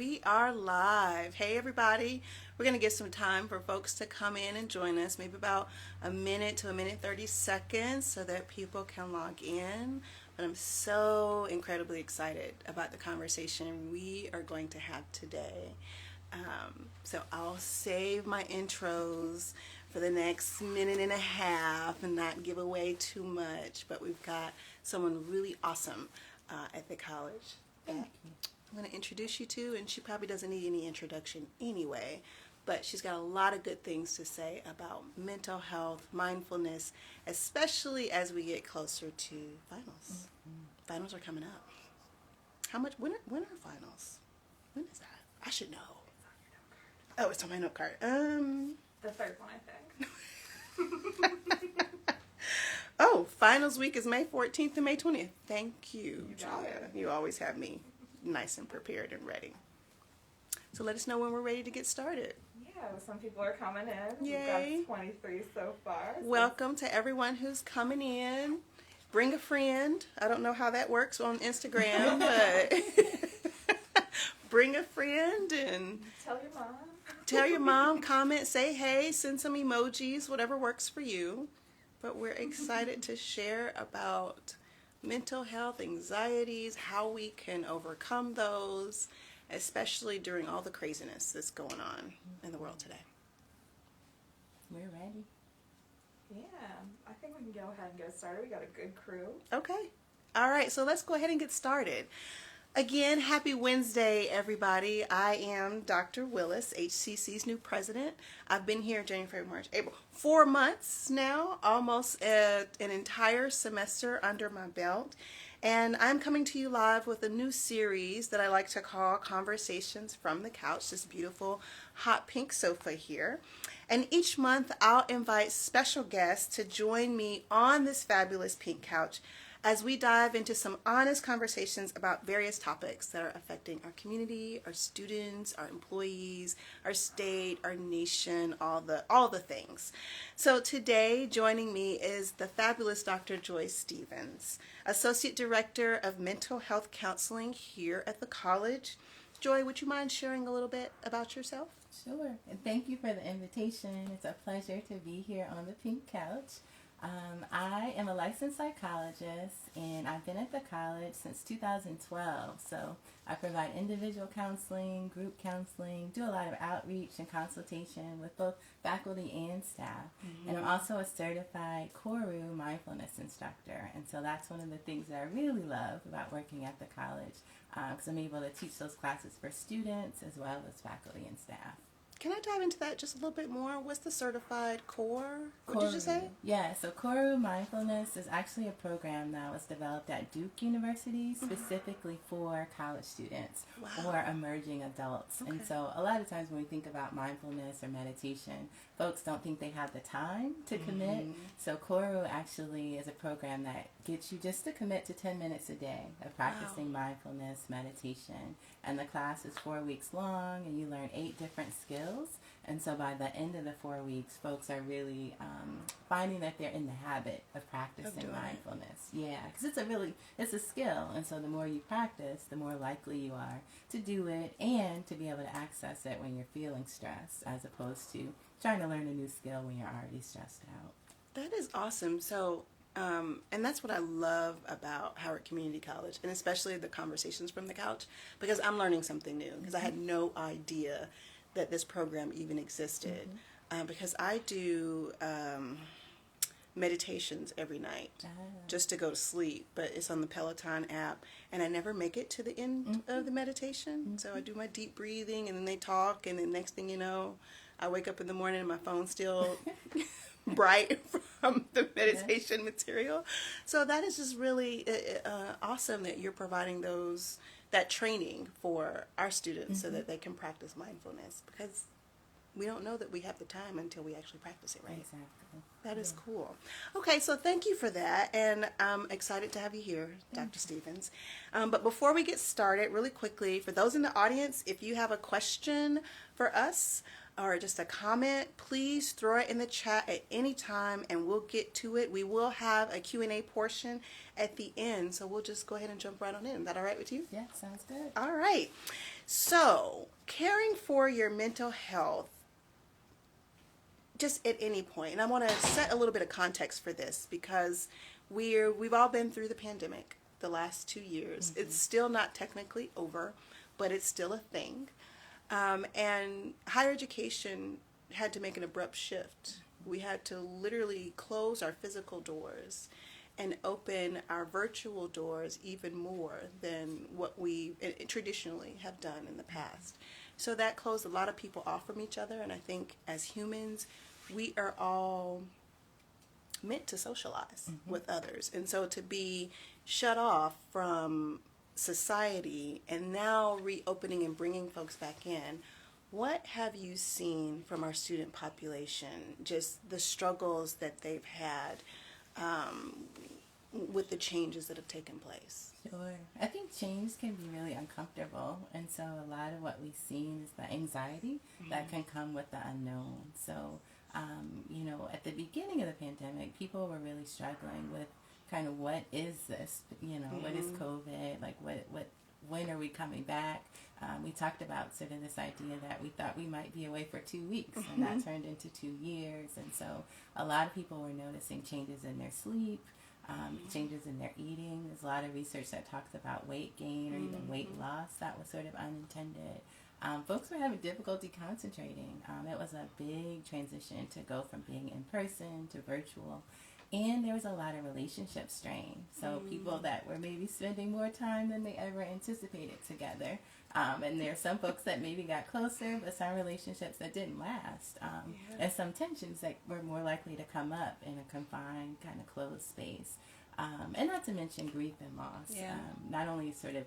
We are live. Hey, everybody. We're going to get some time for folks to come in and join us, maybe about a minute to a minute 30 seconds so that people can log in. But I'm so incredibly excited about the conversation we are going to have today. So I'll save my intros for the next minute and a half and not give away too much. But we've got someone really awesome at the college that I'm going to introduce you to, and she probably doesn't need any introduction anyway, but she's got a lot of good things to say about mental health, mindfulness, especially as we get closer to finals. Finals are coming up. When are finals? When is that? I should know. Oh, it's on my note card. The third one, I think. Oh, finals week is May 14th and May 20th. Thank you, You got Julia. it. You always have me nice and prepared and ready. So let us know when we're ready to get started. Yeah, some people are coming in. Yay. We've got 23 so far. So Welcome to everyone who's coming in. Bring a friend. I don't know how that works on Instagram, but bring a friend and tell your mom. tell your mom, comment, say hey, send some emojis, whatever works for you. But we're excited to share about mental health, anxieties, how we can overcome those, especially during all the craziness that's going on in the world today. We're ready. Yeah, I think we can go ahead and get started. We got a good crew. Okay. All right, so let's go ahead and get started. Again, happy Wednesday, everybody. I am Dr. Willis, HCC's new president. I've been here January, February, March, April, 4 months now, almost an entire semester under my belt. And I'm coming to you live with a new series that I like to call Conversations from the Couch, this beautiful hot pink sofa here. And each month I'll invite special guests to join me on this fabulous pink couch as we dive into some honest conversations about various topics that are affecting our community, our students, our employees, our state, our nation, all the things. So today, joining me is the fabulous Dr. Joyce Stevens, Associate Director of Mental Health Counseling here at the college. Joy, would you mind sharing a little bit about yourself? Sure. And thank you for the invitation. It's a pleasure to be here on the pink couch. I am a licensed psychologist, and I've been at the college since 2012. So I provide individual counseling, group counseling, do a lot of outreach and consultation with both faculty and staff. Mm-hmm. And I'm also a certified Koru mindfulness instructor. And so that's one of the things that I really love about working at the college, because I'm able to teach those classes for students as well as faculty and staff. Can I dive into that just a little bit more? What's the certified core? What did you say? Yeah, so Koru Mindfulness is actually a program that was developed at Duke University specifically for college students or emerging adults. Okay. And so a lot of times when we think about mindfulness or meditation, folks don't think they have the time to commit. So Koru actually is a program that gets you just to commit to 10 minutes a day of practicing mindfulness, meditation. And the class is 4 weeks long, and you learn 8 different skills. And so by the end of the 4 weeks, folks are really finding that they're in the habit of practicing mindfulness. Yeah, because it's a skill. And so the more you practice, the more likely you are to do it and to be able to access it when you're feeling stressed, as opposed to trying to learn a new skill when you're already stressed out. That is awesome. So, and that's what I love about Howard Community College, and especially the Conversations from the Couch, because I'm learning something new, because I had no idea that this program even existed, because I do meditations every night just to go to sleep, but it's on the Peloton app, and I never make it to the end of the meditation. So I do my deep breathing, and then they talk, and then next thing you know, I wake up in the morning and my phone's still bright from the meditation material. So that is just really awesome that you're providing that training for our students so that they can practice mindfulness, because we don't know that we have the time until we actually practice it, right? Exactly. That is cool. Okay, so thank you for that, and I'm excited to have you here, Dr. Stevens. But before we get started, really quickly, for those in the audience, if you have a question for us, or just a comment, please throw it in the chat at any time and we'll get to it. We will have a Q&A portion at the end, so we'll just go ahead and jump right on in. Is that all right with you? Yeah, sounds good. All right. So, caring for your mental health just at any point. And I want to set a little bit of context for this because we've all been through the pandemic the last 2 years. It's still not technically over, but it's still a thing. And higher education had to make an abrupt shift. We had to literally close our physical doors and open our virtual doors even more than what we traditionally have done in the past. So that closed a lot of people off from each other, and I think as humans, we are all meant to socialize with others. And so to be shut off from society and now reopening and bringing folks back in, what have you seen from our student population, just the struggles that they've had with the changes that have taken place? Sure. I think change can be really uncomfortable, and so a lot of what we've seen is the anxiety that can come with the unknown. So, at the beginning of the pandemic, people were really struggling with kind of what is this, what is COVID, like when are we coming back? We talked about sort of this idea that we thought we might be away for 2 weeks, and that turned into 2 years. And so a lot of people were noticing changes in their sleep, changes in their eating. There's a lot of research that talks about weight gain or even weight loss that was sort of unintended. Folks were having difficulty concentrating. It was a big transition to go from being in person to virtual. And there was a lot of relationship strain. So people that were maybe spending more time than they ever anticipated together. And there are some folks that maybe got closer, but some relationships that didn't last. And some tensions that were more likely to come up in a confined, kind of closed space. And not to mention grief and loss. Not only sort of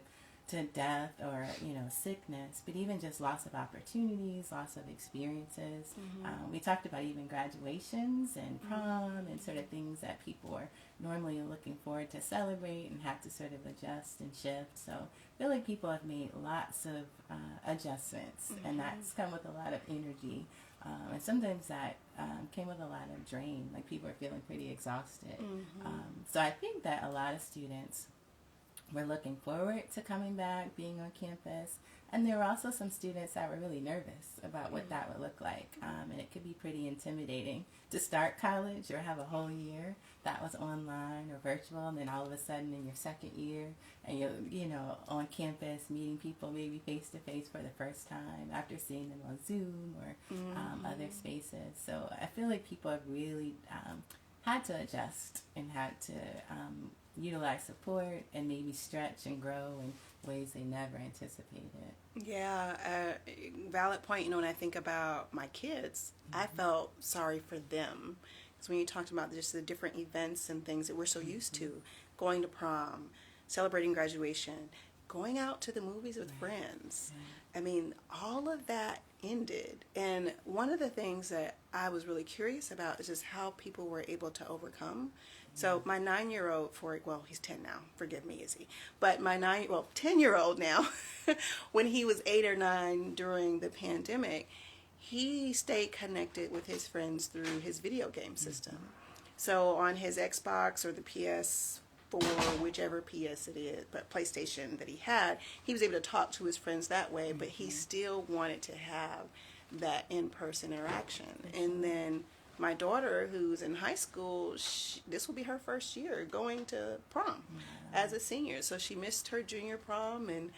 to death or, sickness, but even just loss of opportunities, loss of experiences. We talked about even graduations and prom and sort of things that people are normally looking forward to celebrate and have to sort of adjust and shift. So I feel like people have made lots of adjustments, and that's come with a lot of energy. And sometimes that came with a lot of drain, like people are feeling pretty exhausted. So I think that a lot of students were looking forward to coming back, being on campus. And there were also some students that were really nervous about what that would look like. And it could be pretty intimidating to start college or have a whole year that was online or virtual. And then all of a sudden in your second year, and you're, on campus meeting people maybe face to face for the first time after seeing them on Zoom or other spaces. So I feel like people have really had to adjust and had to utilize support and maybe stretch and grow in ways they never anticipated. Yeah, valid point. When I think about my kids, I felt sorry for them. Because when you talked about just the different events and things that we're so used to, going to prom, celebrating graduation, going out to the movies with friends. I mean, all of that ended. And one of the things that I was really curious about is just how people were able to overcome. So my 9-year-old, he's 10 now, forgive me, Izzy, but my 10-year-old now, when he was 8 or 9 during the pandemic, he stayed connected with his friends through his video game system. So on his Xbox or the PS4, whichever PS it is, but PlayStation that he had, he was able to talk to his friends that way, but he still wanted to have that in-person interaction. And then my daughter, who's in high school, this will be her first year going to prom as a senior. So she missed her junior prom and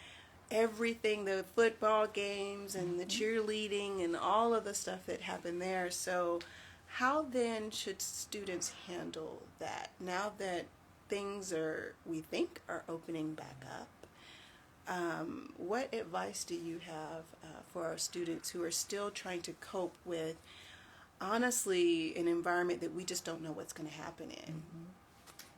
everything, the football games and the cheerleading and all of the stuff that happened there. So how then should students handle that now that things we think are opening back up? What advice do you have for our students who are still trying to cope with, honestly, an environment that we just don't know what's going to happen in?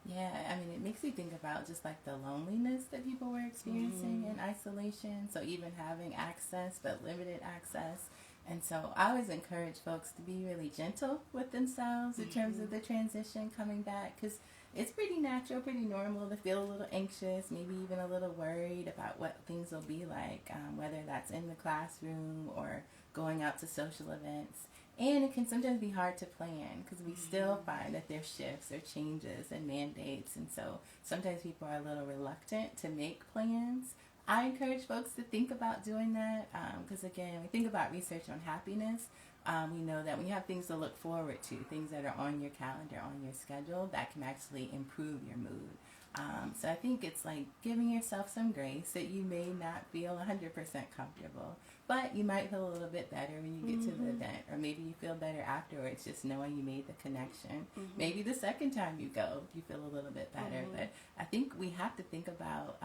Yeah, I mean, it makes me think about just like the loneliness that people were experiencing in isolation. So even having access, but limited access. And so I always encourage folks to be really gentle with themselves in terms of the transition coming back, because it's pretty natural, pretty normal to feel a little anxious, maybe even a little worried about what things will be like, whether that's in the classroom or going out to social events. And it can sometimes be hard to plan because we still find that there's shifts or changes and mandates. And so sometimes people are a little reluctant to make plans. I encourage folks to think about doing that because, again, we think about research on happiness. We know that when you have things to look forward to, things that are on your calendar, on your schedule, that can actually improve your mood. So I think it's like giving yourself some grace that you may not feel 100% comfortable, but you might feel a little bit better when you get to the event, or maybe you feel better afterwards just knowing you made the connection. Maybe the second time you go, you feel a little bit better. But I think we have to think about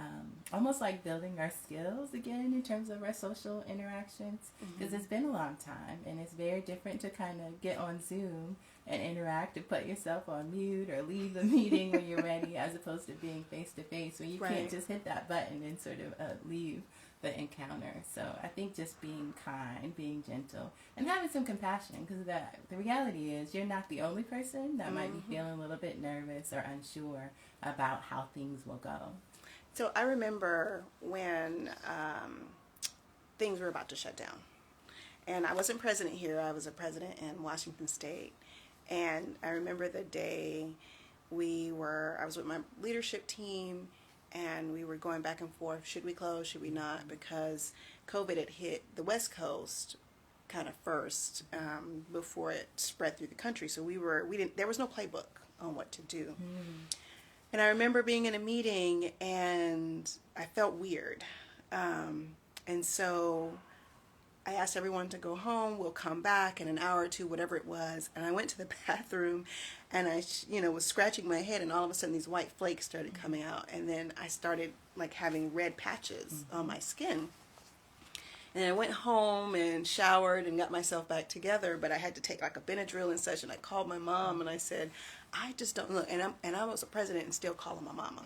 almost like building our skills again in terms of our social interactions, because it's been a long time, and it's very different to kind of get on Zoom and interact and put yourself on mute or leave the meeting when you're ready, as opposed to being face to face when you can't just hit that button and sort of leave the encounter. So I think just being kind, being gentle, and having some compassion, because the reality is you're not the only person that might be feeling a little bit nervous or unsure about how things will go. So I remember when things were about to shut down, and I wasn't president here. I was a president in Washington State. And I remember the day I was with my leadership team, and we were going back and forth. Should we close? Should we not? Because COVID had hit the West Coast kind of first before it spread through the country. So there was no playbook on what to do. And I remember being in a meeting, and I felt weird. And so I asked everyone to go home. We'll come back in an hour or two, whatever it was. And I went to the bathroom, and I, was scratching my head, and all of a sudden these white flakes started coming out. And then I started like having red patches on my skin. And I went home and showered and got myself back together, but I had to take like a Benadryl and such. And I called my mom, and I said, I just don't know. And I was a president and still calling my mama,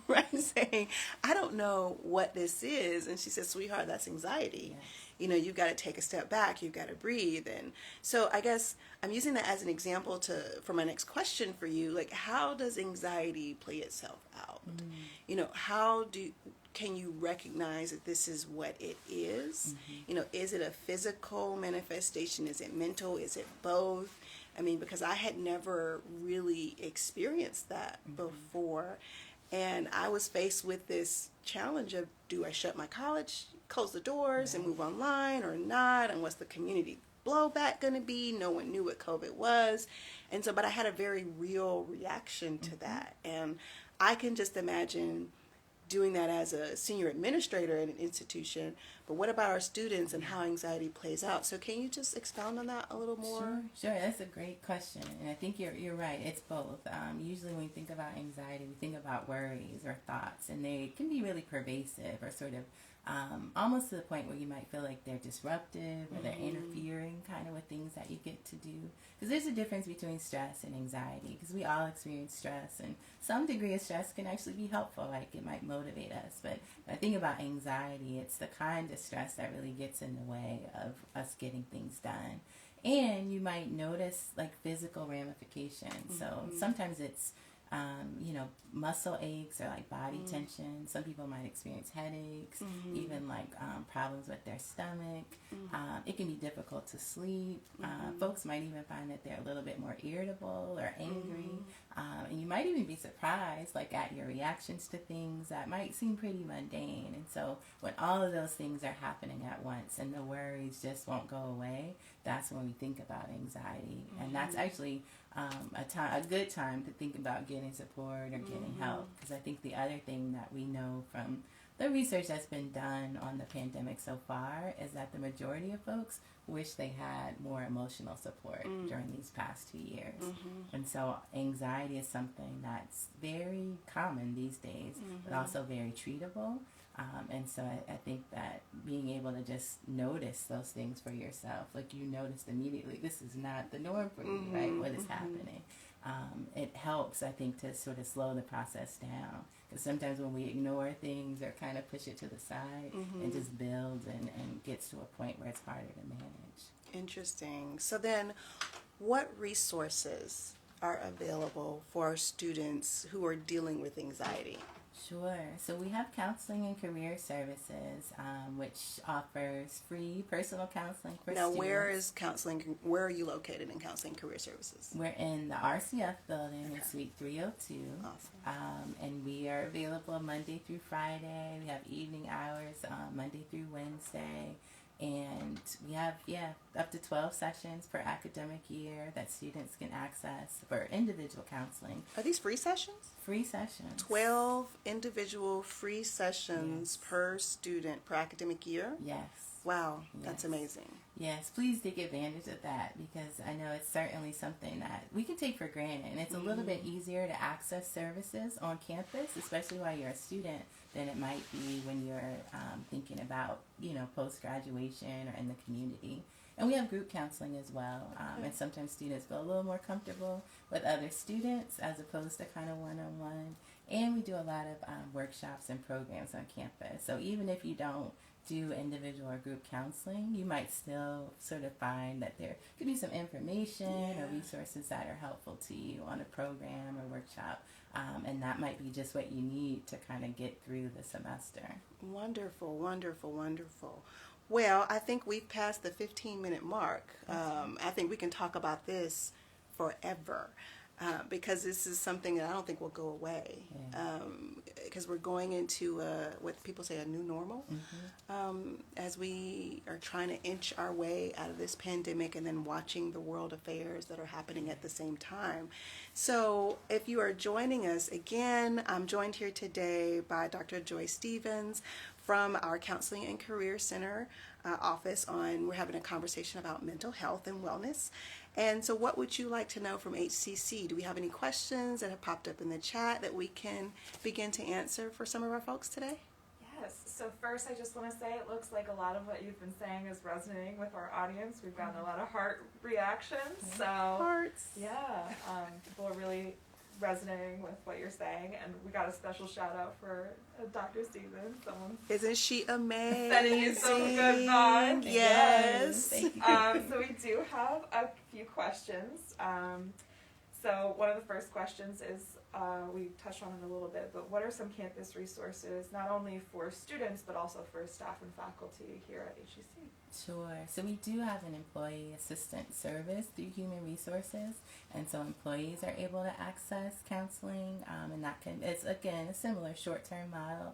right? Saying, I don't know what this is. And she said, sweetheart, that's anxiety. Yes. You've got to take a step back. You've got to breathe. And so I guess I'm using that as an example for my next question for you. Like, how does anxiety play itself out? Can you recognize that this is what it is? Is it a physical manifestation? Is it mental? Is it both? I mean, because I had never really experienced that before. And I was faced with this challenge of, do I shut my college, close the doors and move online or not? And what's the community blowback going to be? No one knew what COVID was. And so, but I had a very real reaction to that. And I can just imagine doing that as a senior administrator at an institution, but what about our students and how anxiety plays out? So can you just expound on that a little more? Sure. That's a great question, and I think you're right. It's both. Usually when we think about anxiety, we think about worries or thoughts, and they can be really pervasive or sort of almost to the point where you might feel like they're disruptive or they're interfering kind of with things that you get to do. Because there's a difference between stress and anxiety, because we all experience stress, and some degree of stress can actually be helpful, like it might motivate us. But when I think about anxiety, it's the kind of stress that really gets in the way of us getting things done. And you might notice like physical ramifications. So sometimes it's muscle aches or like body tension. Some people might experience headaches, even like problems with their stomach. It can be difficult to sleep. Folks might even find that they're a little bit more irritable or angry. And you might even be surprised like at your reactions to things that might seem pretty mundane. And so when all of those things are happening at once and the worries just won't go away, that's when we think about anxiety. And that's actually a good time to think about getting support or getting help, because I think the other thing that we know from the research that's been done on the pandemic so far is that the majority of folks wish they had more emotional support during these past 2 years. And so anxiety is something that's very common these days, but also very treatable. And so I think that being able to just notice those things for yourself, like you noticed immediately, this is not the norm for you, right? What is happening? It helps, I think, to sort of slow the process down. Because sometimes when we ignore things or kind of push it to the side, it just builds and gets to a point where it's harder to manage. Interesting. So then, what resources are available for students who are dealing with anxiety? Sure. So we have counseling and career services, which offers free personal counseling for Now, students. where is counseling? Where are you located in counseling career services? We're in the RCF building in Okay. Suite 302. Awesome. And we are available Monday through Friday. We have evening hours Monday through Wednesday. And we have, up to 12 sessions per academic year that students can access for individual counseling. Are these free sessions? Free sessions. 12 individual free sessions Yes. per student per academic year? Yes. Wow, that's Yes. amazing. Yes, please take advantage of that because I know it's certainly something that we can take for granted. And it's a little bit easier to access services on campus, especially while you're a student, than it might be when you're thinking about, post-graduation or in the community. And we have group counseling as well. And sometimes students feel a little more comfortable with other students as opposed to kind of one-on-one. And we do a lot of workshops and programs on campus. So even if you don't do individual or group counseling, you might still sort of find that there could be some information or resources that are helpful to you on a program or workshop. And that might be just what you need to kind of get through the semester. Wonderful, wonderful, wonderful. Well, I think we've passed the 15-minute mark. I think we can talk about this forever. Because this is something that I don't think will go away. Because we're going into what people say a new normal, as we are trying to inch our way out of this pandemic and then watching the world affairs that are happening at the same time. So if you are joining us, again, I'm joined here today by Dr. Joyce Stevens from our Counseling and Career Center office. We're having a conversation about mental health and wellness. And so what would you like to know from HCC? Do we have any questions that have popped up in the chat that we can begin to answer for some of our folks today? Yes. So first, I just want to say it looks like a lot of what you've been saying is resonating with our audience. We've gotten a lot of heart reactions. So Hearts. yeah, people are really resonating with what you're saying, and we got a special shout out for Dr. Stevens. Isn't she amazing? Sending you some good vibes. Yes. Thank you. So we do have a few questions. So one of the first questions is, we touched on it a little bit, but what are some campus resources, not only for students, but also for staff and faculty here at HCC? Sure. So we do have an employee assistant service through Human Resources, and so employees are able to access counseling, and it's again a similar short-term model,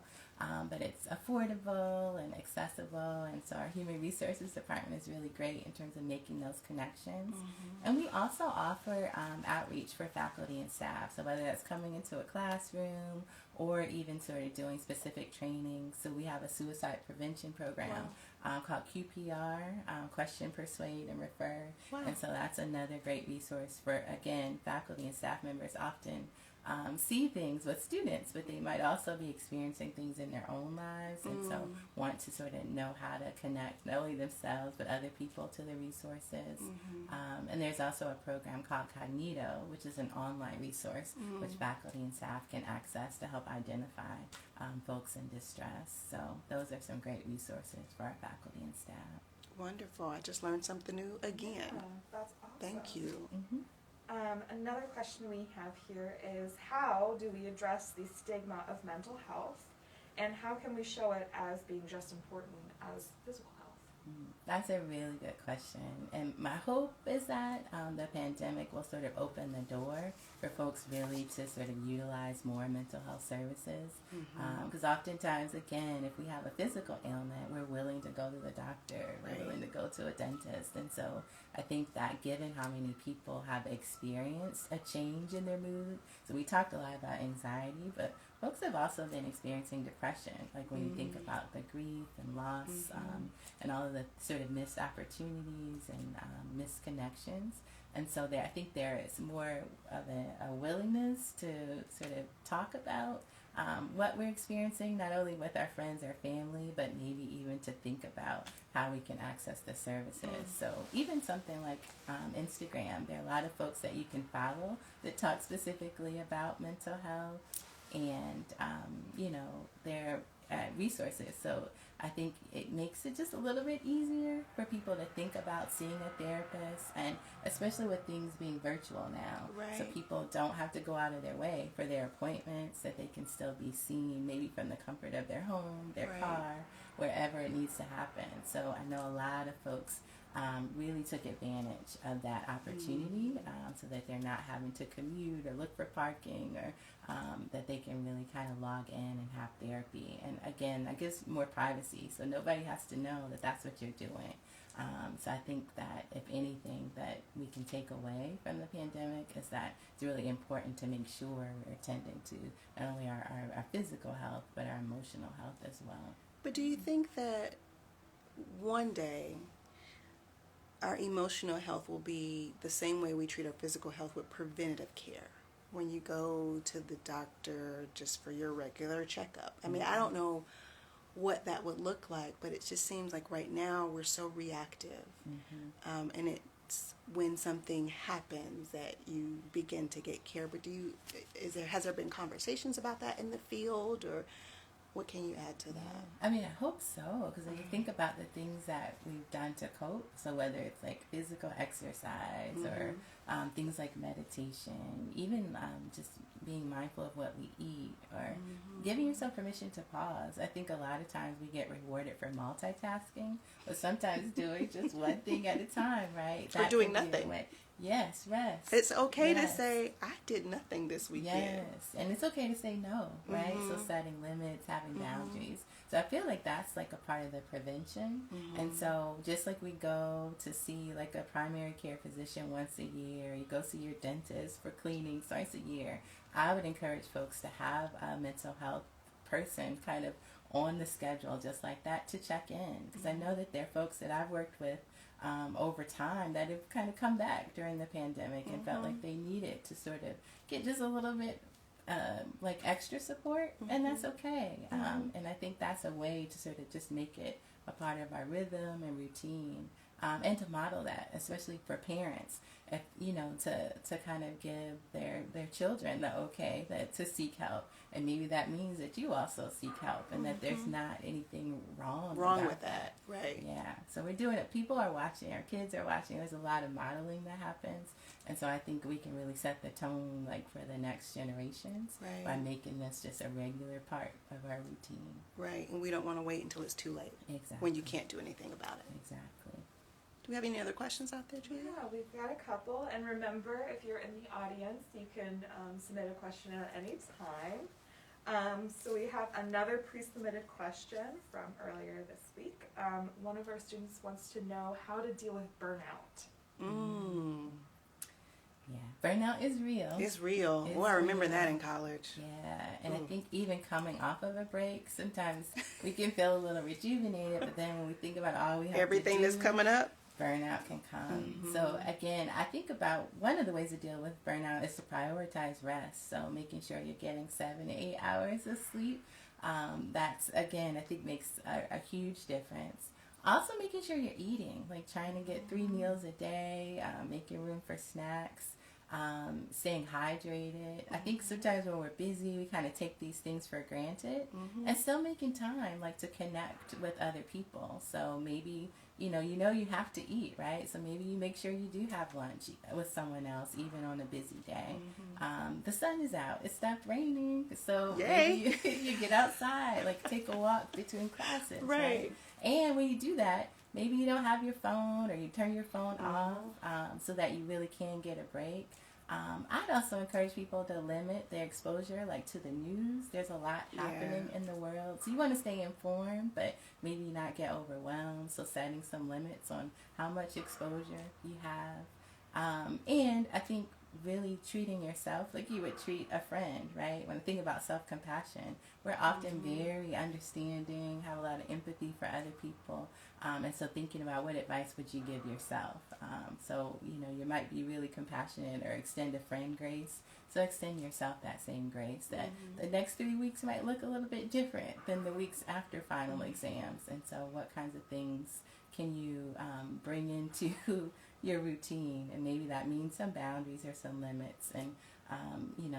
but it's affordable and accessible, and so our Human Resources department is really great in terms of making those connections. And we also offer outreach for faculty and staff, so whether that's coming into a classroom or even sort of doing specific training. So we have a suicide prevention program called QPR, Question, Persuade, and Refer. And so that's another great resource for, again, faculty and staff members often see things with students, but they might also be experiencing things in their own lives, and so want to sort of know how to connect not only themselves but other people to the resources. And there's also a program called Cognito, which is an online resource which faculty and staff can access to help identify folks in distress. So those are some great resources for our faculty and staff. Wonderful. I just learned something new again. Yeah, that's awesome. Thank you. Another question we have here is, how do we address the stigma of mental health, and how can we show it as being just important as physical health? That's a really good question, and my hope is that the pandemic will sort of open the door for folks really to sort of utilize more mental health services, because oftentimes, again, if we have a physical ailment, we're willing to go to the doctor, we're willing to go to a dentist, and so I think that given how many people have experienced a change in their mood, so we talked a lot about anxiety, but folks have also been experiencing depression, like when you think about the grief and loss and all of the sort of missed opportunities and missed connections. And so I think there is more of a willingness to sort of talk about what we're experiencing, not only with our friends or family, but maybe even to think about how we can access the services. So even something like Instagram, there are a lot of folks that you can follow that talk specifically about mental health, and there are resources. So I think it makes it just a little bit easier for people to think about seeing a therapist, and especially with things being virtual now. Right. So people don't have to go out of their way for their appointments, that they can still be seen maybe from the comfort of their home, their Right. car, wherever it needs to happen. So I know a lot of folks really took advantage of that opportunity, so that they're not having to commute or look for parking, or that they can really kind of log in and have therapy. And again, that gives more privacy, so nobody has to know that that's what you're doing. So I think that if anything that we can take away from the pandemic is that it's really important to make sure we're attending to not only our physical health, but our emotional health as well. But do you think that one day our emotional health will be the same way we treat our physical health with preventative care? When you go to the doctor just for your regular checkup. I mean, I don't know what that would look like, but it just seems like right now we're so reactive. And it's when something happens that you begin to get care. But has there been conversations about that in the field, or what can you add to that? I mean, I hope so, because when you think about the things that we've done to cope, so whether it's like physical exercise or things like meditation, even just being mindful of what we eat, or giving yourself permission to pause. I think a lot of times we get rewarded for multitasking, but sometimes doing just one thing at a time, right? Or doing nothing. Yes, rest. It's okay to say, I did nothing this weekend. Yes, and it's okay to say no, right? So setting limits, having boundaries. So I feel like that's like a part of the prevention. And so just like we go to see like a primary care physician once a year, you go see your dentist for cleaning twice a year, I would encourage folks to have a mental health person kind of on the schedule just like that to check in. Because I know that there are folks that I've worked with over time that have kind of come back during the pandemic and felt like they needed to sort of get just a little bit like extra support, and that's okay. And I think that's a way to sort of just make it a part of our rhythm and routine, and to model that, especially for parents, if to kind of give their children the okay to seek help. And maybe that means that you also seek help, and that there's not anything wrong with that. Right. Yeah. So we're doing it. People are watching. Our kids are watching. There's a lot of modeling that happens. And so I think we can really set the tone like for the next generations by making this just a regular part of our routine. Right. And we don't want to wait until it's too late. Exactly. When you can't do anything about it. Exactly. Do we have any other questions out there, Julia? Yeah, we've got a couple. And remember, if you're in the audience, you can submit a question at any time. So we have another pre-submitted question from earlier this week. One of our students wants to know how to deal with burnout. Yeah, burnout is real. It's real. It's I remember real. that in college. Yeah, and I think even coming off of a break, sometimes we can feel a little rejuvenated, but then when we think about all we have Everything to do, that's coming up, burnout can come. So again, I think about one of the ways to deal with burnout is to prioritize rest. So making sure you're getting 7 to 8 hours of sleep. That's, again, I think makes a huge difference. Also making sure you're eating, like trying to get 3 meals a day, making room for snacks, staying hydrated. I think sometimes when we're busy, we kind of take these things for granted, and still making time like to connect with other people. So maybe, you you have to eat, right? So maybe you make sure you do have lunch with someone else, even on a busy day. The sun is out. It stopped raining. So maybe you get outside, like take a walk between classes, right? And when you do that, maybe you don't have your phone, or you turn your phone off, so that you really can get a break. I'd also encourage people to limit their exposure, like to the news. There's a lot happening in the world, so you want to stay informed, but maybe not get overwhelmed. So setting some limits on how much exposure you have, and I think really treating yourself like you would treat a friend, right? When I think about self-compassion, we're often very understanding, have a lot of empathy for other people, and so thinking about what advice would you give yourself. So you might be really compassionate, or extend a friend grace. So extend yourself that same grace, that the next 3 weeks might look a little bit different than the weeks after final exams. And so what kinds of things can you bring into your routine? And maybe that means some boundaries or some limits, and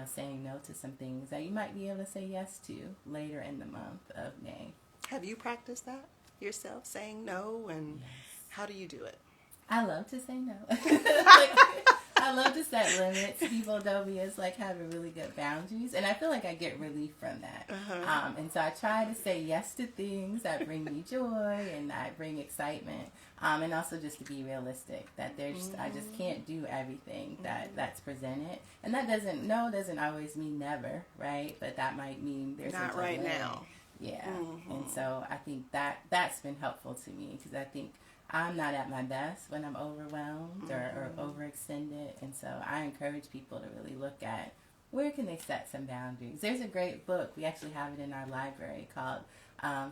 saying no to some things that you might be able to say yes to later in the month of May. Have you practiced that? yourself saying no, and Yes. how do you do it? I love to say no. I love to set limits. People know me as like having really good boundaries, and I feel like I get relief from that. And so I try to say yes to things that bring me joy and that bring excitement, and also just to be realistic that I just can't do everything that's presented, and that doesn't always mean never, right? But that might mean there's not a right delay. now. Yeah, and so I think that's been helpful to me, because I think I'm not at my best when I'm overwhelmed or overextended. And so I encourage people to really look at where can they set some boundaries. There's a great book. We actually have it in our library called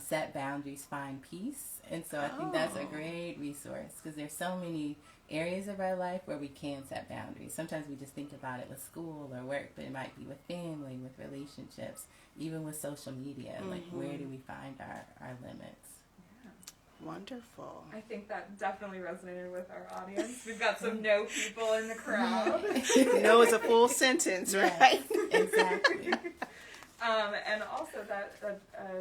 Set Boundaries, Find Peace. And so I think that's a great resource, because there's so many areas of our life where we can set boundaries. Sometimes we just think about it with school or work, but it might be with family, with relationships, even with social media. Like, where do we find our limits? Wonderful. I think that definitely resonated with our audience. We've got some no people in the crowd. No is a full sentence, right? Exactly. And also that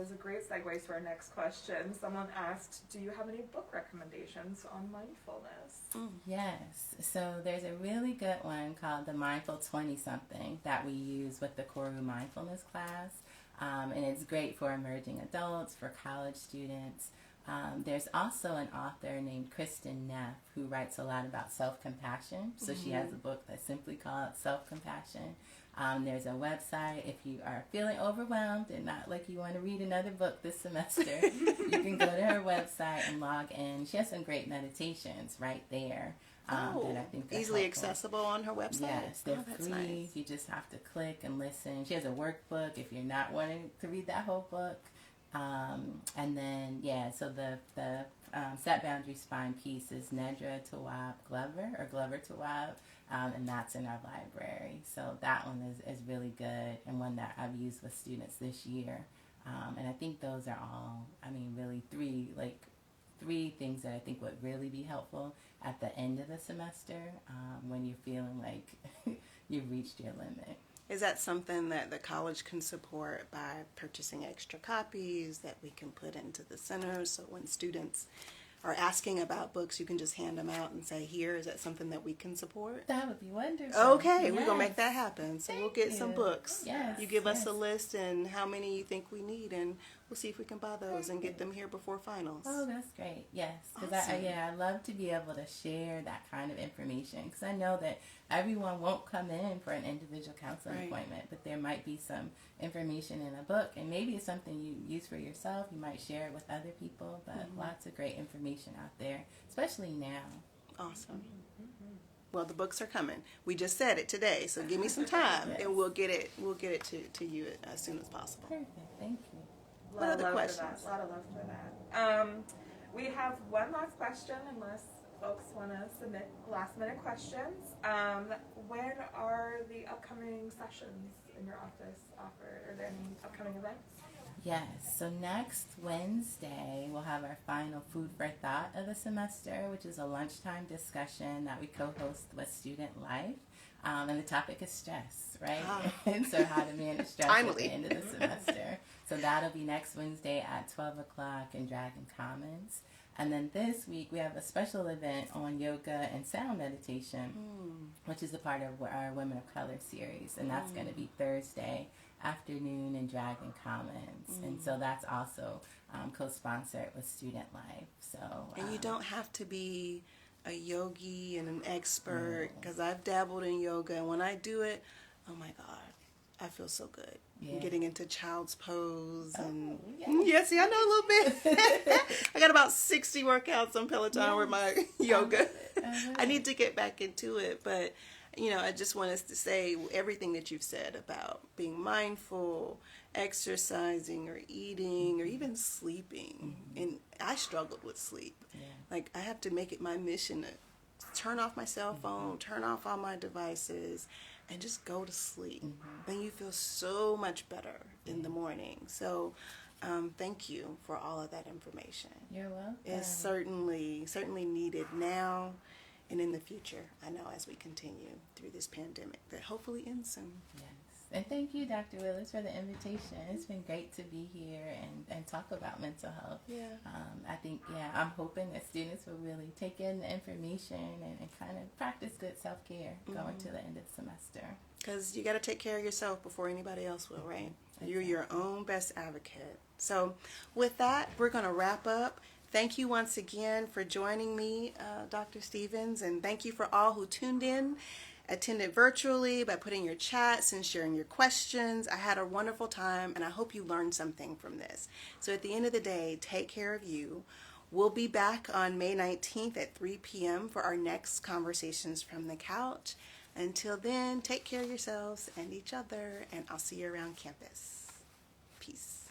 is a great segue to our next question. Someone asked, do you have any book recommendations on mindfulness? Yes. So there's a really good one called The Mindful 20-something that we use with the Koru Mindfulness class. And it's great for emerging adults, for college students. There's also an author named Kristen Neff who writes a lot about self-compassion. So she has a book that's simply called Self-Compassion. There's a website. If you are feeling overwhelmed and not like you want to read another book this semester, you can go to her website and log in. She has some great meditations right there. That I think are easily helpful. accessible on her website? Yes, they're that's free. nice. You just have to click and listen. She has a workbook if you're not wanting to read that whole book. And then, so the Set Boundaries, Find Peace is Nedra Tawwab Glover, or Glover Tawwab, and that's in our library. So that one is really good, and one that I've used with students this year. And I think those are all, really three things that I think would really be helpful at the end of the semester, when you're feeling like you've reached your limit. Is that something that the college can support by purchasing extra copies that we can put into the center, so when students are asking about books, you can just hand them out and say, here, is that something that we can support? That would be wonderful. Okay, yes. We're going to make that happen. So we'll get some books. Yes. You give us a list and how many you think we need, and we'll see if we can buy those and get them here before finals. Oh, that's great. Yes. Because Awesome. I love to be able to share that kind of information, because I know that everyone won't come in for an individual counseling appointment, but there might be some information in a book, and maybe it's something you use for yourself. You might share it with other people, but lots of great information out there, especially now. Awesome. Well, the books are coming. We just said it today, so give me some time, and we'll get it to you as soon as possible. Perfect. Thank you. What other questions? A lot of love for that. We have one last question, unless folks want to submit last-minute questions. When are the upcoming sessions in your office offered? Are there any upcoming events? Yes, so next Wednesday we'll have our final Food for Thought of the semester, which is a lunchtime discussion that we co-host with Student Life. And the topic is stress, right? And so how to manage stress at the end of the semester. So that'll be next Wednesday at 12 o'clock in Dragon Commons. And then this week we have a special event on yoga and sound meditation, which is a part of our Women of Color series. And that's going to be Thursday afternoon in Dragon Commons. And so that's also co-sponsored with Student Life. So And you don't have to be a yogi and an expert, because I've dabbled in yoga, and when I do it, oh my God, I feel so good. Yeah. Getting into child's pose and yes. I know a little bit. I got about 60 workouts on Peloton with my yoga. I need to get back into it, but I just want us to say everything that you've said about being mindful, exercising or eating or even sleeping. And I struggled with sleep. Like, I have to make it my mission to turn off my cell phone, turn off all my devices, and just go to sleep. Then you feel so much better in the morning. So thank you for all of that information. You're welcome. It's certainly needed now and in the future, I know, as we continue through this pandemic that hopefully ends soon. Yes, And thank you, Dr. Willis, for the invitation. It's been great to be here and talk about mental health. Yeah. I think, I'm hoping that students will really take in the information and kind of practice good self-care going to the end of the semester. Because you got to take care of yourself before anybody else will, right? Exactly. You're your own best advocate. So with that, we're going to wrap up. Thank you once again for joining me, Dr. Stevens, and thank you for all who tuned in, attended virtually by putting your chats and sharing your questions. I had a wonderful time, and I hope you learned something from this. So at the end of the day, take care of you. We'll be back on May 19th at 3 p.m. for our next Conversations from the Couch. Until then, take care of yourselves and each other, and I'll see you around campus. Peace.